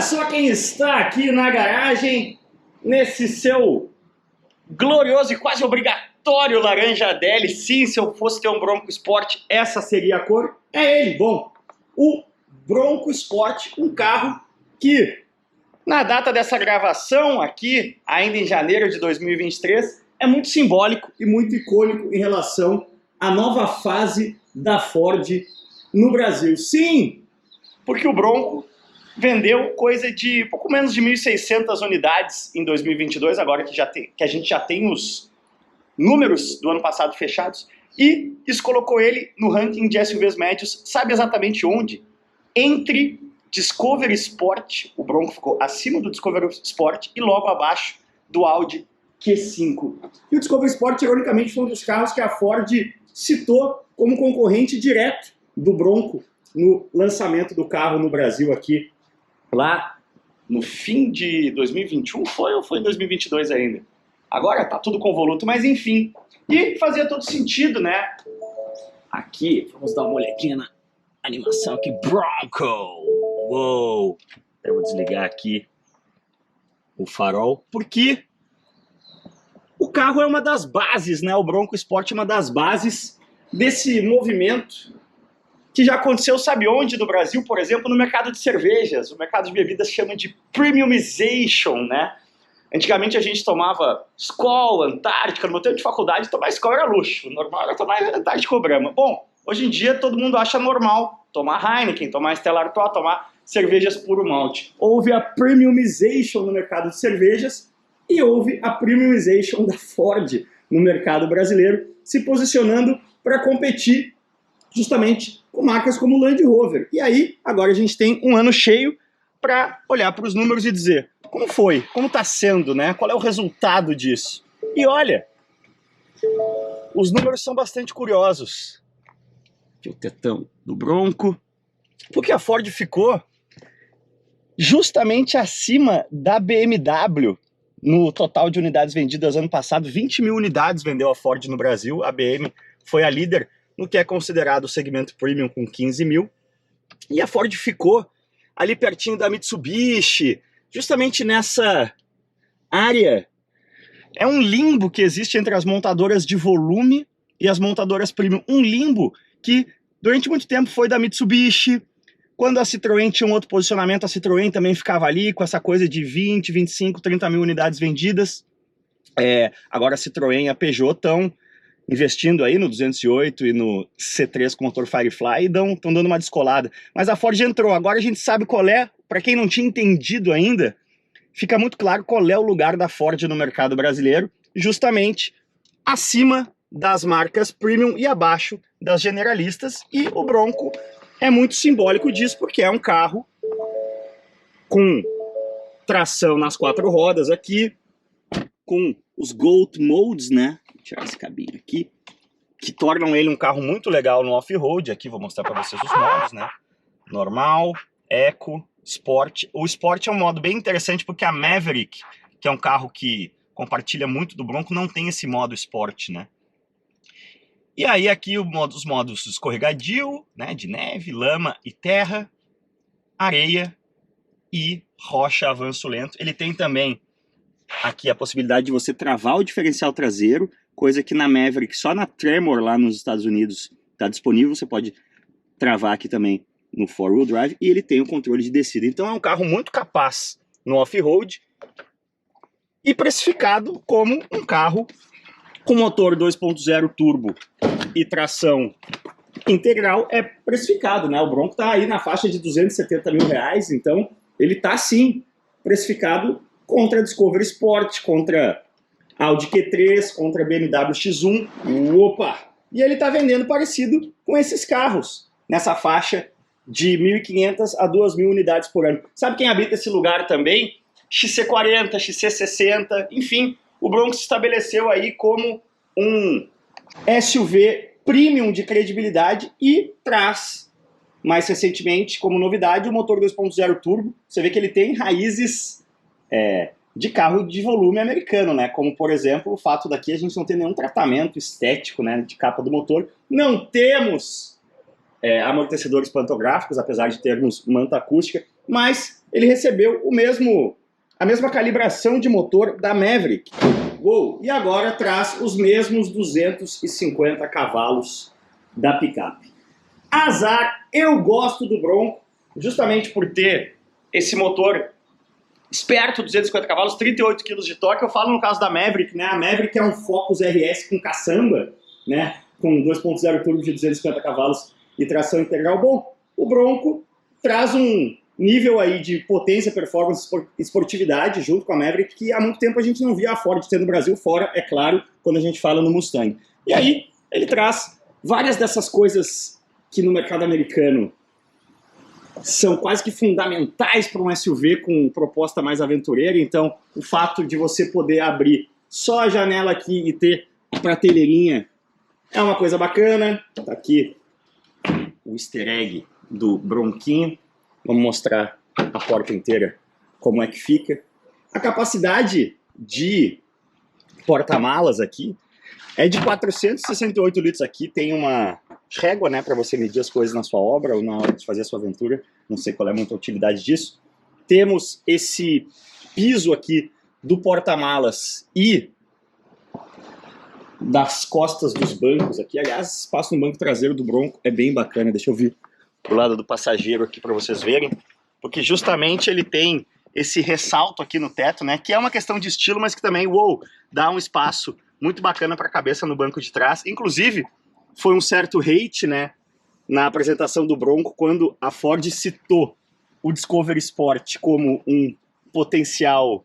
só quem está aqui na garagem, nesse seu glorioso e quase obrigatório laranja Adele. Sim, se eu fosse ter um Bronco Sport, essa seria a cor. É ele, bom, o Bronco Sport, um carro que, na data dessa gravação aqui, ainda em janeiro de 2023, é muito simbólico e muito icônico em relação à nova fase da Ford no Brasil. Sim, porque o Bronco vendeu coisa de pouco menos de 1.600 unidades em 2022, agora que a gente já tem os números do ano passado fechados, e isso colocou ele no ranking de SUVs médios, sabe exatamente onde? Entre Discovery Sport, o Bronco ficou acima do Discovery Sport e logo abaixo do Audi Q5. E o Discovery Sport, ironicamente, foi um dos carros que a Ford citou como concorrente direto do Bronco no lançamento do carro no Brasil aqui, lá no fim de 2021, foi ou foi em 2022 ainda? Agora tá tudo convoluto, mas enfim. E fazia todo sentido, né? Aqui, vamos dar uma olhadinha na animação aqui. Bronco! Uou! Eu vou desligar aqui o farol, porque o carro é uma das bases, né? O Bronco Sport é uma das bases desse movimento que já aconteceu, sabe onde no Brasil? Por exemplo, no mercado de cervejas. O mercado de bebidas chama de premiumization, né? Antigamente a gente tomava Skol, Antártica. No meu tempo de faculdade, tomar Skol era luxo. O normal era tomar Antártica ou Brahma. Bom, hoje em dia todo mundo acha normal tomar Heineken, tomar Stella Artois, tomar cervejas puro malte. Houve a premiumization no mercado de cervejas e houve a premiumization da Ford no mercado brasileiro, se posicionando para competir justamente com marcas como o Land Rover. E aí, agora a gente tem um ano cheio para olhar para os números e dizer como foi, como está sendo, né? Qual é o resultado disso? E olha, os números são bastante curiosos. Aqui o tetão do Bronco, porque a Ford ficou justamente acima da BMW no total de unidades vendidas ano passado. 20 mil unidades vendeu a Ford no Brasil, a BM foi a líder no que é considerado o segmento premium com 15 mil, e a Ford ficou ali pertinho da Mitsubishi, justamente nessa área. É um limbo que existe entre as montadoras de volume e as montadoras premium, um limbo que durante muito tempo foi da Mitsubishi. Quando a Citroën tinha um outro posicionamento, a Citroën também ficava ali com essa coisa de 20, 25, 30 mil unidades vendidas. Agora a Citroën e a Peugeot estão investindo aí no 208 e no C3 com motor Firefly e estão dando uma descolada. Mas a Ford entrou, agora a gente sabe qual é, para quem não tinha entendido ainda, fica muito claro qual é o lugar da Ford no mercado brasileiro, justamente acima das marcas premium e abaixo das generalistas, e o Bronco é muito simbólico disso, porque é um carro com tração nas 4 rodas aqui, com os Gold Modes, né? Tirar esse cabinho aqui, que tornam ele um carro muito legal no off-road. Aqui vou mostrar para vocês os modos, né? Normal, Eco, Sport. O Sport é um modo bem interessante porque a Maverick, que é um carro que compartilha muito do Bronco, não tem esse modo Sport, né? E aí aqui os modos escorregadio, né? De neve, lama e terra, areia e rocha avanço lento. Ele tem também aqui a possibilidade de você travar o diferencial traseiro, coisa que na Maverick, só na Tremor lá nos Estados Unidos está disponível. Você pode travar aqui também no 4-wheel drive, e ele tem o controle de descida. Então é um carro muito capaz no off-road e precificado como um carro com motor 2.0 turbo e tração integral. É precificado, né? O Bronco está aí na faixa de 270 mil reais, então ele está sim precificado contra a Discovery Sport, contra Audi Q3, contra BMW X1, opa! E ele está vendendo parecido com esses carros, nessa faixa de 1.500 a 2.000 unidades por ano. Sabe quem habita esse lugar também? XC40, XC60, enfim, o Bronco se estabeleceu aí como um SUV premium de credibilidade e traz, mais recentemente, como novidade, o motor 2.0 turbo. Você vê que ele tem raízes de carro de volume americano, né? Como, por exemplo, o fato daqui a gente não ter nenhum tratamento estético, né, de capa do motor. Não temos amortecedores pantográficos, apesar de termos manta acústica, mas ele recebeu a mesma calibração de motor da Maverick. Uou, e agora traz os mesmos 250 cavalos da picape. Azar, eu gosto do Bronco, justamente por ter esse motor esperto, 250 cavalos, 38 kg de torque. Eu falo no caso da Maverick, né? A Maverick é um Focus RS com caçamba, né? Com 2.0 turbo de 250 cavalos e tração integral. Bom, o Bronco traz um nível aí de potência, performance, esportividade junto com a Maverick que há muito tempo a gente não via a Ford ter no Brasil, fora, é claro, quando a gente fala no Mustang. E aí ele traz várias dessas coisas que no mercado americano são quase que fundamentais para um SUV com proposta mais aventureira. Então, o fato de você poder abrir só a janela aqui e ter a prateleirinha é uma coisa bacana. Tá aqui o easter egg do Bronquinho. Vamos mostrar a porta inteira como é que fica. A capacidade de porta-malas aqui é de 468 litros aqui. Tem uma régua, né, para você medir as coisas na sua obra ou na hora de fazer a sua aventura. Não sei qual é muita utilidade disso. Temos esse piso aqui do porta-malas e das costas dos bancos aqui. Aliás, esse espaço no banco traseiro do Bronco é bem bacana. Deixa eu vir pro lado do passageiro aqui para vocês verem. Porque justamente ele tem esse ressalto aqui no teto, né, que é uma questão de estilo, mas que também, uou, dá um espaço muito bacana para a cabeça no banco de trás. Inclusive, foi um certo hate, né, na apresentação do Bronco, quando a Ford citou o Discovery Sport como um potencial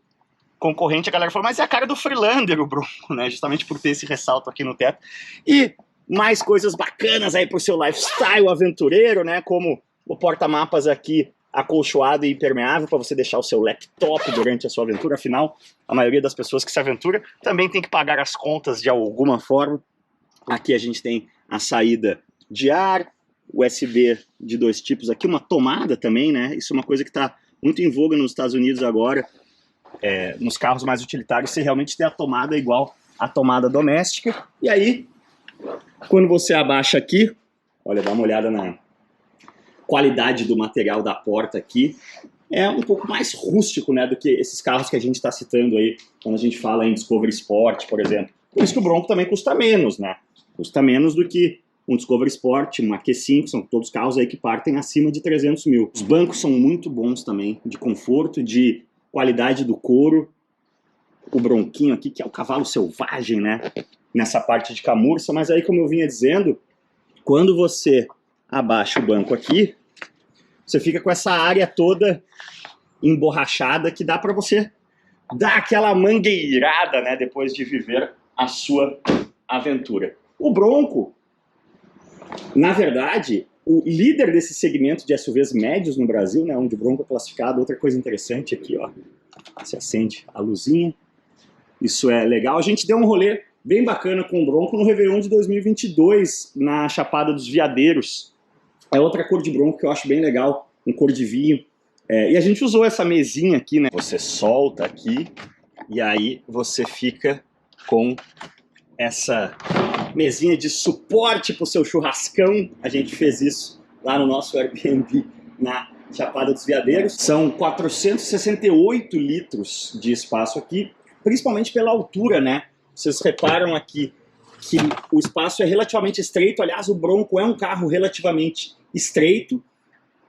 concorrente. A galera falou, mas é a cara do Freelander o Bronco, né, justamente por ter esse ressalto aqui no teto. E mais coisas bacanas aí pro seu lifestyle aventureiro, né, como o porta-mapas aqui acolchoado e impermeável para você deixar o seu laptop durante a sua aventura. Afinal, a maioria das pessoas que se aventura também tem que pagar as contas de alguma forma. Aqui a gente tem a saída de ar, USB de 2 tipos aqui, uma tomada também, né? Isso é uma coisa que está muito em voga nos Estados Unidos agora, nos carros mais utilitários, você realmente tem a tomada igual à tomada doméstica. E aí, quando você abaixa aqui, olha, dá uma olhada na qualidade do material da porta aqui, é um pouco mais rústico, né, do que esses carros que a gente está citando aí, quando a gente fala em Discovery Sport, por exemplo. Por isso que o Bronco também custa menos, né? Custa menos do que um Discovery Sport, uma Q5, são todos carros aí que partem acima de 300 mil. Os bancos são muito bons também, de conforto, de qualidade do couro. O Bronquinho aqui, que é o cavalo selvagem, né, nessa parte de camurça, mas aí, como eu vinha dizendo, quando você abaixa o banco aqui, você fica com essa área toda emborrachada que dá para você dar aquela mangueirada, né, depois de viver a sua aventura. O Bronco, na verdade, o líder desse segmento de SUVs médios no Brasil, né, onde o Bronco é classificado. Outra coisa interessante aqui, ó, se acende a luzinha, isso é legal. A gente deu um rolê bem bacana com o Bronco no Réveillon de 2022, na Chapada dos Veadeiros. É outra cor de Bronco que eu acho bem legal, um cor de vinho. E a gente usou essa mesinha aqui, né? Você solta aqui e aí você fica com essa mesinha de suporte para o seu churrascão. A gente fez isso lá no nosso Airbnb na Chapada dos Veadeiros. São 468 litros de espaço aqui, principalmente pela altura, né? Vocês reparam aqui que o espaço é relativamente estreito. Aliás, o Bronco é um carro relativamente estreito.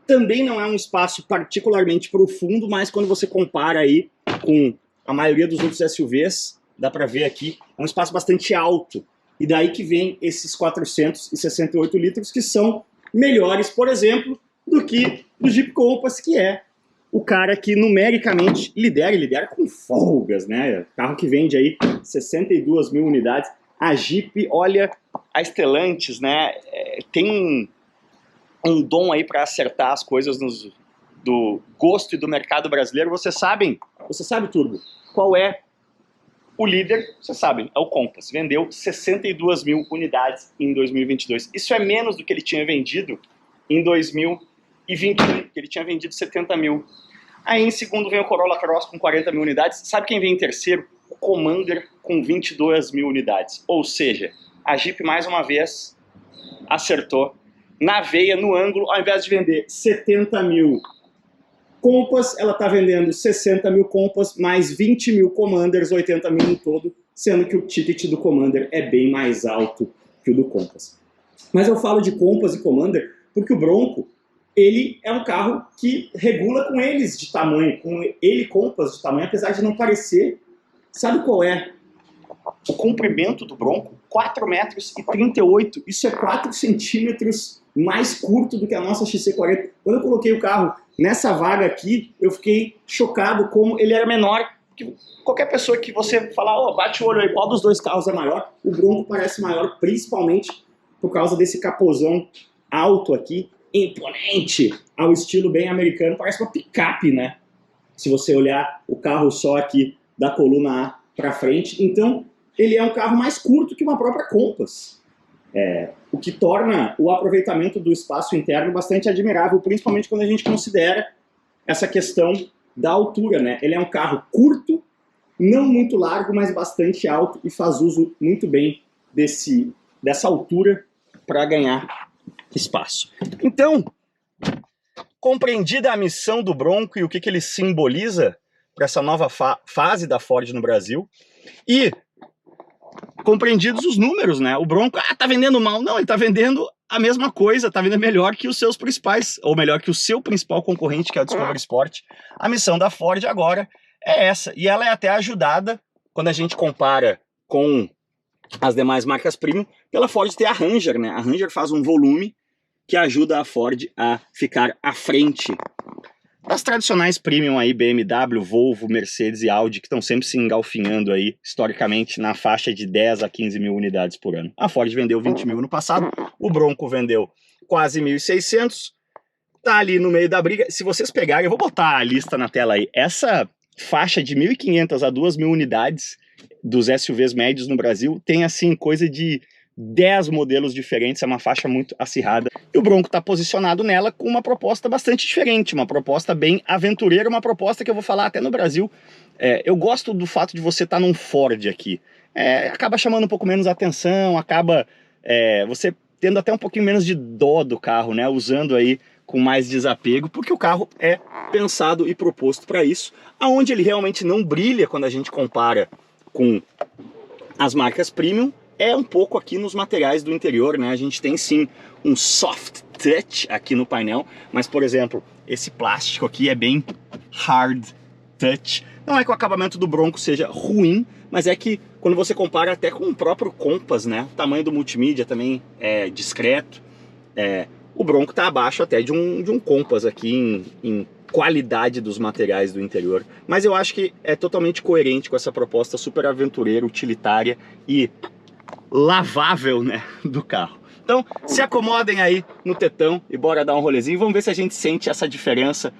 Também não é um espaço particularmente profundo, mas quando você compara aí com a maioria dos outros SUVs, dá para ver aqui, é um espaço bastante alto. E daí que vem esses 468 litros, que são melhores, por exemplo, do que o Jeep Compass, que é o cara que numericamente lidera com folgas, né? Carro que vende aí 62 mil unidades. A Jeep, olha, a Stellantis, né, tem um dom aí para acertar as coisas do gosto e do mercado brasileiro. Você sabe, Turbo, qual é o líder? Vocês sabem, é o Compass. Vendeu 62 mil unidades em 2022. Isso é menos do que ele tinha vendido em 2021, que ele tinha vendido 70 mil. Aí em segundo vem o Corolla Cross com 40 mil unidades. Sabe quem vem em terceiro? O Commander com 22 mil unidades. Ou seja, a Jeep mais uma vez acertou na veia, no ângulo. Ao invés de vender 70 mil Compass, ela está vendendo 60 mil Compass, mais 20 mil Commanders, 80 mil no todo, sendo que o ticket do Commander é bem mais alto que o do Compass. Mas eu falo de Compass e Commander porque o Bronco, ele é um carro que regula com eles de tamanho, com ele Compass de tamanho, apesar de não parecer. Sabe qual é o comprimento do Bronco? 4,38 metros. Isso é 4 centímetros mais curto do que a nossa XC40. Quando eu coloquei o carro nessa vaga aqui, eu fiquei chocado como ele era menor. Que qualquer pessoa que você falar, oh, bate o olho aí, qual dos dois carros é maior? O Bronco parece maior, principalmente por causa desse capozão alto aqui, imponente, ao estilo bem americano. Parece uma picape, né? Se você olhar o carro só aqui da coluna A para frente. Então, ele é um carro mais curto que uma própria Compass. O que torna o aproveitamento do espaço interno bastante admirável, principalmente quando a gente considera essa questão da altura, né? Ele é um carro curto, não muito largo, mas bastante alto e faz uso muito bem dessa altura para ganhar espaço. Então, compreendida a missão do Bronco e o que ele simboliza para essa nova fase da Ford no Brasil, e compreendidos os números, né? O Bronco, tá vendendo mal. Não, ele tá vendendo a mesma coisa, tá vendendo melhor que os seus principais, ou melhor que o seu principal concorrente, que é o Discovery Sport. A missão da Ford agora é essa, e ela é até ajudada, quando a gente compara com as demais marcas premium, pela Ford ter a Ranger, né? A Ranger faz um volume que ajuda a Ford a ficar à frente das tradicionais premium aí, BMW, Volvo, Mercedes e Audi, que estão sempre se engalfinhando aí, historicamente, na faixa de 10 a 15 mil unidades por ano. A Ford vendeu 20 mil no passado, o Bronco vendeu quase 1.600, tá ali no meio da briga. Se vocês pegarem, eu vou botar a lista na tela aí, essa faixa de 1.500 a 2.000 unidades dos SUVs médios no Brasil tem, assim, coisa de 10 modelos diferentes, é uma faixa muito acirrada. E o Bronco está posicionado nela com uma proposta bastante diferente, uma proposta bem aventureira, uma proposta que eu vou falar até no Brasil. Eu gosto do fato de você estar num Ford aqui. Acaba chamando um pouco menos atenção, acaba você tendo até um pouquinho menos de dó do carro, né? Usando aí com mais desapego, porque o carro é pensado e proposto para isso. Aonde ele realmente não brilha quando a gente compara com as marcas premium, é um pouco aqui nos materiais do interior, né? A gente tem sim um soft touch aqui no painel, mas, por exemplo, esse plástico aqui é bem hard touch. Não é que o acabamento do Bronco seja ruim, mas é que quando você compara até com o próprio Compass, né? O tamanho do multimídia também é discreto. O Bronco tá abaixo até de um Compass aqui em qualidade dos materiais do interior. Mas eu acho que é totalmente coerente com essa proposta super aventureira, utilitária e lavável, né, do carro. Então, se acomodem aí no tetão e bora dar um rolezinho. Vamos ver se a gente sente essa diferença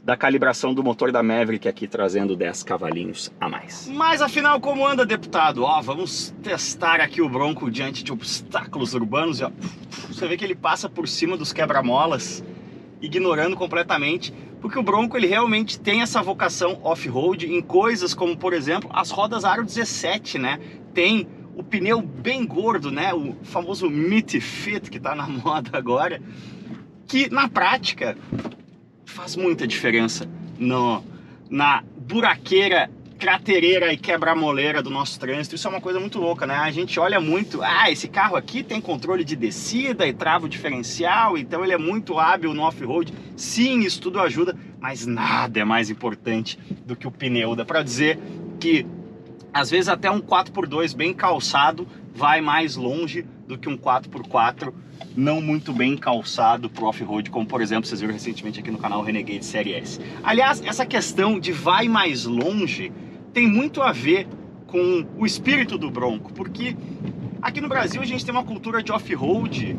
da calibração do motor da Maverick aqui, trazendo 10 cavalinhos a mais. Mas afinal, como anda, deputado? Vamos testar aqui o Bronco diante de obstáculos urbanos. Você vê que ele passa por cima dos quebra-molas, ignorando completamente, porque o Bronco ele realmente tem essa vocação off-road em coisas como, por exemplo, as rodas aro 17, né? Tem o pneu bem gordo, né? O famoso Meat Fit, que tá na moda agora, que na prática faz muita diferença na buraqueira, cratereira e quebra-moleira do nosso trânsito. Isso é uma coisa muito louca, né? A gente olha muito, esse carro aqui tem controle de descida e trava o diferencial, então ele é muito hábil no off-road. Sim, isso tudo ajuda, mas nada é mais importante do que o pneu. Dá pra dizer que às vezes até um 4x2 bem calçado vai mais longe do que um 4x4 não muito bem calçado pro off-road, como por exemplo vocês viram recentemente aqui no canal Renegade Série S. Aliás, essa questão de vai mais longe tem muito a ver com o espírito do Bronco, porque aqui no Brasil a gente tem uma cultura de off-road,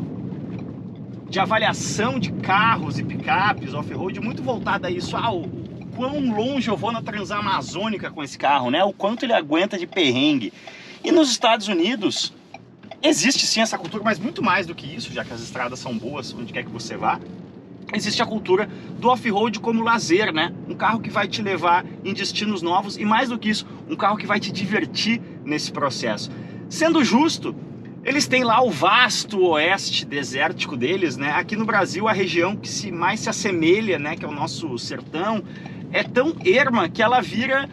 de avaliação de carros e picapes off-road muito voltada a isso. O quão longe eu vou na Transamazônica com esse carro, né? O quanto ele aguenta de perrengue. E nos Estados Unidos existe sim essa cultura, mas muito mais do que isso, já que as estradas são boas onde quer que você vá. Existe a cultura do off-road como lazer, né? Um carro que vai te levar em destinos novos e, mais do que isso, um carro que vai te divertir nesse processo. Sendo justo, Eles têm lá o vasto oeste desértico deles, né? Aqui no Brasil, a região que mais se assemelha, né, que é o nosso sertão, é tão erma que ela vira,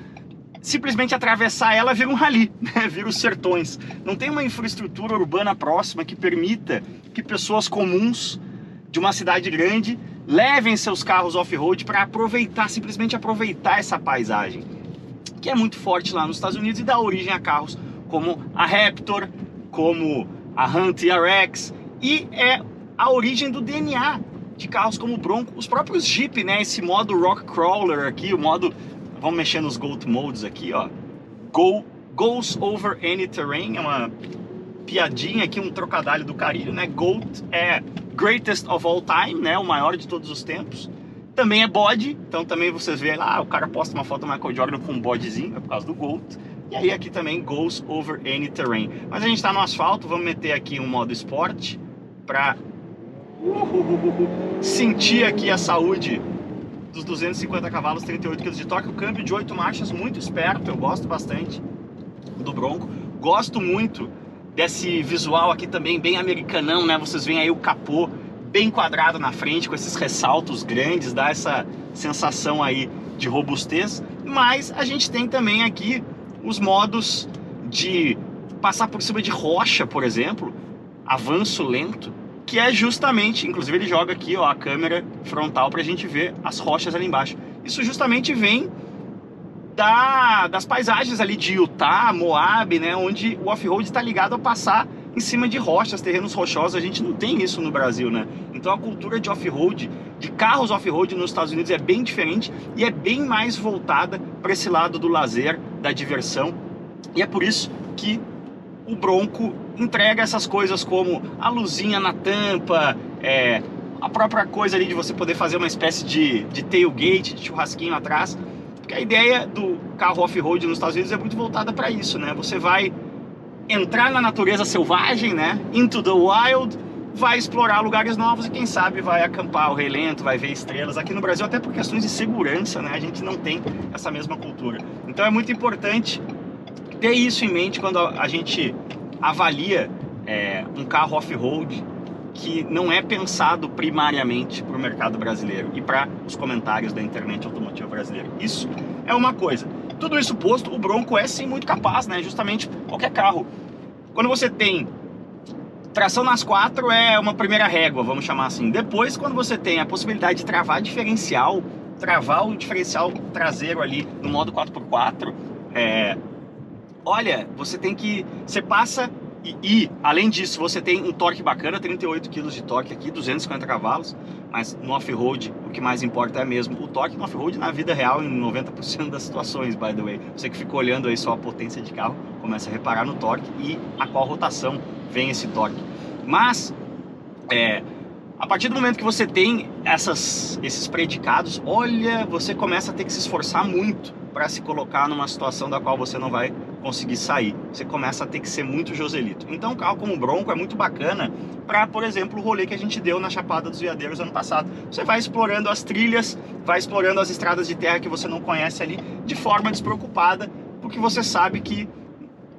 simplesmente atravessar ela vira um rally, né? Vira os sertões. Não tem uma infraestrutura urbana próxima que permita que pessoas comuns de uma cidade grande levem seus carros off-road para aproveitar, simplesmente aproveitar essa paisagem, que é muito forte lá nos Estados Unidos e dá origem a carros como a Raptor, como a Hunt TRX, e é a origem do DNA de carros como o Bronco, os próprios Jeep, né? Esse modo Rock Crawler aqui, o modo, vamos mexer nos GOAT modes aqui, ó, Goes Over Any Terrain, é uma piadinha aqui, um trocadilho do carilho, né? GOAT é Greatest of All Time, né? O maior de todos os tempos. Também é bode, então também vocês veem lá, o cara posta uma foto do Michael Jordan com um bodezinho, é por causa do GOAT. E aí aqui também Goes Over Any Terrain. Mas a gente tá no asfalto, vamos meter aqui um modo esporte pra sentir aqui a saúde dos 250 cavalos, 38 kg de torque. O câmbio de 8 marchas, muito esperto, eu gosto bastante do Bronco. Gosto muito desse visual aqui também, bem americanão, né? Vocês veem aí o capô bem quadrado na frente, com esses ressaltos grandes, dá essa sensação aí de robustez. Mas a gente tem também aqui os modos de passar por cima de rocha, por exemplo, avanço lento, que é justamente, inclusive ele joga aqui, ó, a câmera frontal pra gente ver as rochas ali embaixo. Isso justamente vem das paisagens ali de Utah, Moab, né, onde o off-road está ligado a passar em cima de rochas, terrenos rochosos. A gente não tem isso no Brasil, né? Então a cultura de off-road, de carros off-road nos Estados Unidos é bem diferente e é bem mais voltada para esse lado do lazer, da diversão. E é por isso que o Bronco entrega essas coisas como a luzinha na tampa, a própria coisa ali de você poder fazer uma espécie de tailgate, de churrasquinho atrás. Porque a ideia do carro off-road nos Estados Unidos é muito voltada para isso, né? Você vai entrar na natureza selvagem, né? Into the wild, vai explorar lugares novos e quem sabe vai acampar ao relento, vai ver estrelas. Aqui no Brasil, até por questões de segurança, né? A gente não tem essa mesma cultura. Então é muito importante ter isso em mente quando a gente avalia um carro off-road que não é pensado primariamente para o mercado brasileiro e para os comentários da internet automotiva brasileira. Isso é uma coisa. Tudo isso posto, o Bronco é sim muito capaz, né? Justamente qualquer carro. Quando você tem tração nas quatro é uma primeira régua, vamos chamar assim. Depois, quando você tem a possibilidade de travar diferencial, travar o diferencial traseiro ali no modo 4x4, olha, você passa e além disso, você tem um torque bacana, 38 kg de torque aqui, 250 cavalos, mas no off-road o que mais importa é mesmo o torque. No off-road na vida real, em 90% das situações, by the way. Você que ficou olhando aí só a potência de carro, começa a reparar no torque e a qual rotação vem esse torque. Mas, a partir do momento que você tem esses predicados, olha, você começa a ter que se esforçar muito para se colocar numa situação da qual você não vai conseguir sair. Você começa a ter que ser muito Joselito. Então um carro como o Bronco é muito bacana para, por exemplo, o rolê que a gente deu na Chapada dos Veadeiros ano passado. Você vai explorando as trilhas, vai explorando as estradas de terra que você não conhece ali de forma despreocupada, porque você sabe que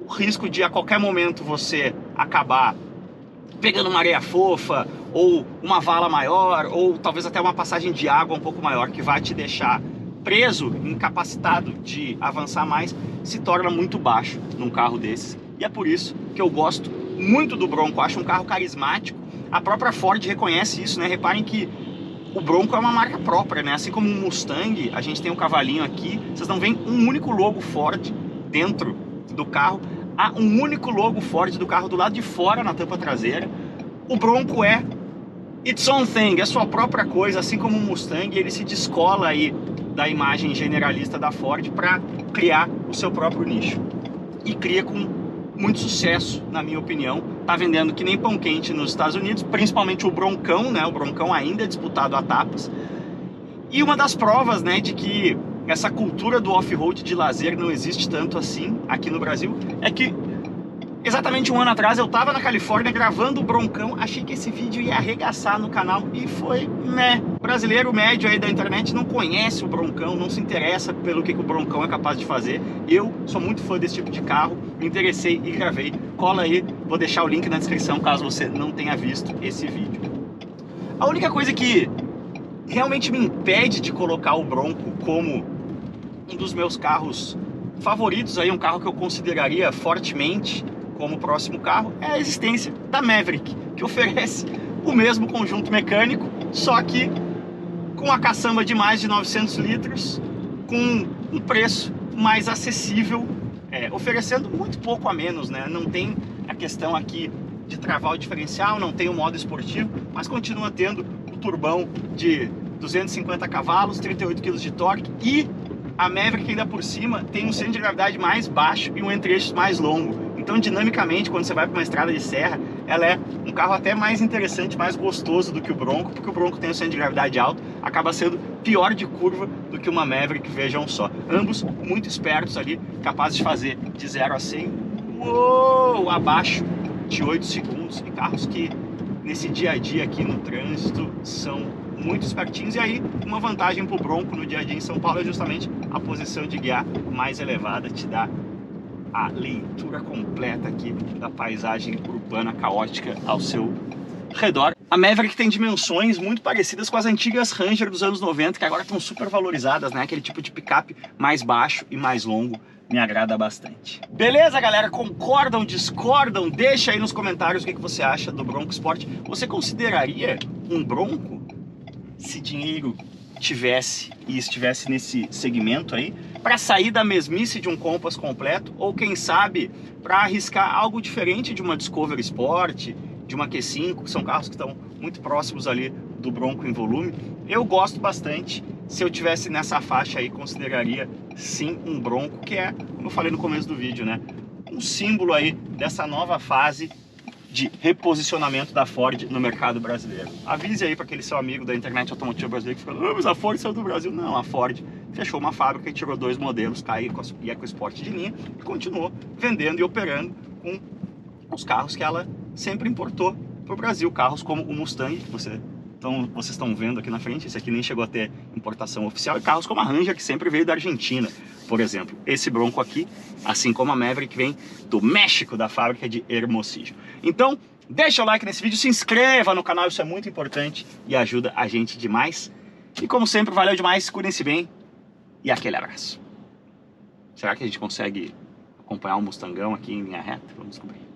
o risco de a qualquer momento você acabar pegando uma areia fofa, ou uma vala maior, ou talvez até uma passagem de água um pouco maior que vai te deixar preso, incapacitado de avançar mais, se torna muito baixo num carro desses. E é por isso que eu gosto muito do Bronco. Acho um carro carismático. A própria Ford reconhece isso, né? Reparem que o Bronco é uma marca própria, né? Assim como o Mustang, a gente tem um cavalinho aqui, vocês não veem um único logo Ford dentro do carro. Há um único logo Ford do carro do lado de fora na tampa traseira. O Bronco é its own thing, é sua própria coisa, assim como o Mustang. Ele se descola aí da imagem generalista da Ford para criar o seu próprio nicho. E cria com muito sucesso, na minha opinião. Tá vendendo que nem pão quente nos Estados Unidos, principalmente o Broncão, né? O Broncão ainda é disputado a tapas. E uma das provas, né, de que essa cultura do off-road de lazer não existe tanto assim aqui no Brasil, é que Exatamente um ano atrás eu tava na Califórnia gravando o Broncão, achei que esse vídeo ia arregaçar no canal e foi, né? O brasileiro médio aí da internet não conhece o Broncão, não se interessa pelo que o Broncão é capaz de fazer. Eu sou muito fã desse tipo de carro, me interessei e gravei. Cola aí, vou deixar o link na descrição caso você não tenha visto esse vídeo. A única coisa que realmente me impede de colocar o Bronco como um dos meus carros favoritos, aí, um carro que eu consideraria fortemente como próximo carro, é a existência da Maverick, que oferece o mesmo conjunto mecânico, só que com a caçamba de mais de 900 litros, com um preço mais acessível, oferecendo muito pouco a menos, né? Não tem a questão aqui de travar o diferencial, não tem o modo esportivo, mas continua tendo o turbão de 250 cavalos, 38 kg de torque, e a Maverick ainda por cima tem um centro de gravidade mais baixo e um entre-eixos mais longo. Então, dinamicamente, quando você vai para uma estrada de serra, ela é um carro até mais interessante, mais gostoso do que o Bronco, porque o Bronco tem um centro de gravidade alto, acaba sendo pior de curva do que uma Maverick, vejam só. Ambos muito espertos ali, capazes de fazer de 0 a 100, abaixo de 8 segundos, e carros que nesse dia a dia aqui no trânsito são muito espertinhos. E aí, uma vantagem para o Bronco no dia a dia em São Paulo é justamente a posição de guiar mais elevada, te dá a leitura completa aqui da paisagem urbana caótica ao seu redor. A Maverick tem dimensões muito parecidas com as antigas Ranger dos anos 90, que agora estão super valorizadas, né? Aquele tipo de picape mais baixo e mais longo, me agrada bastante. Beleza, galera? Concordam, discordam? Deixa aí nos comentários o que você acha do Bronco Sport. Você consideraria um Bronco, se dinheiro tivesse e estivesse nesse segmento aí, para sair da mesmice de um Compass completo, ou quem sabe para arriscar algo diferente de uma Discovery Sport, de uma Q5, que são carros que estão muito próximos ali do Bronco em volume? Eu gosto bastante. Se eu tivesse nessa faixa aí, consideraria sim um Bronco, que é, como eu falei no começo do vídeo, né, um símbolo aí dessa nova fase de reposicionamento da Ford no mercado brasileiro. Avise aí para aquele seu amigo da internet automotiva brasileira que fala: mas a Ford saiu do Brasil. Não, a Ford fechou uma fábrica e tirou 2 modelos, Ka e EcoSport de linha, e continuou vendendo e operando com os carros que ela sempre importou para o Brasil. Carros como o Mustang, que vocês estão vendo aqui na frente, esse aqui nem chegou a ter importação oficial, e carros como a Ranger, que sempre veio da Argentina, por exemplo. Esse Bronco aqui, assim como a Maverick, vem do México, da fábrica de Hermosillo. Então, deixa o like nesse vídeo, se inscreva no canal, isso é muito importante e ajuda a gente demais. E como sempre, valeu demais, cuidem-se bem e aquele abraço. Será que a gente consegue acompanhar um Mustangão aqui em linha reta? Vamos descobrir.